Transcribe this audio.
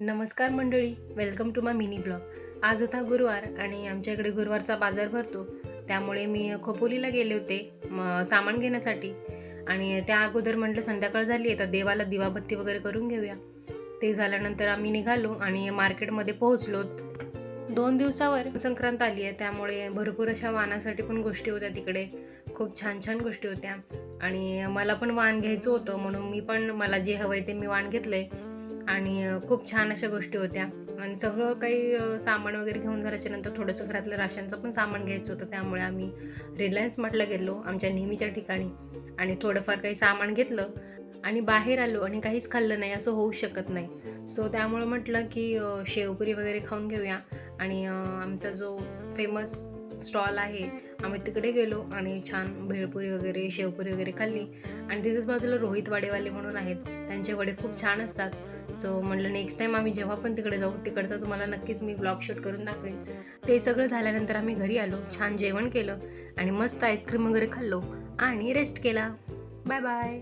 नमस्कार मंडळी, welcome to my mini blog. आज होता गुरुवार आणि आमच्या इकडे गुरुवारचा बाजार भरतो. त्यामुळे मी खोपोलीला गेले होते सामान घेण्यासाठी. आणि त्या अगोदर म्हटलं संध्याकाळ झाली आहे तर देवाला दिवाबत्ती वगैरे करून घेऊया. ते झाल्यानंतर आम्ही निघालो आणि मार्केटमध्ये पोहोचलो. 2 दिवसावर संक्रांत आली आहे, त्यामुळे भरपूर अशा वाणासाठी पण गोष्टी होत्या तिकडे. खूप छान छान गोष्टी होत्या आणि मला पण वाण घ्यायचं होतं, म्हणून मी पण मला जे हवं आहे ते मी वाण घेतलं. आणि खूप छान अशा गोष्टी होत्या. आणि सगळं काही सामान वगैरे घेऊन झाल्याच्यानंतर थोडंसं घरातलं राशनचं पण सामान घ्यायचं होतं. त्यामुळे आम्ही रिलायन्स मार्टला गेलो आमच्या नेहमीच्या ठिकाणी आणि थोडंफार काही सामान घेतलं आणि बाहेर आलो आणि काहीच खाल्लं नाही, असं होऊ शकत नाही. सो त्यामुळे म्हटलं की शेवपुरी वगैरे खाऊन घेऊया. आणि आमचा जो फेमस स्टॉल आहे आम्ही तिकडे गेलो आणि छान भेळपुरी वगैरे शेवपुरी वगैरे खाल्ली. आणि तिथेच बाजूला रोहित वाडेवाले म्हणून आहेत, त्यांचे वडे खूप छान असतात. सो म्हटलं नेक्स्ट टाईम आम्ही जेव्हा पण तिकडे जाऊ तिकडचा तुम्हाला नक्कीच मी ब्लॉग शूट करून दाखवेन. ते सगळं झाल्यानंतर आम्ही घरी आलो, छान जेवण केलं आणि मस्त आईस्क्रीम वगैरे खाल्लो आणि रेस्ट केला. Bye bye.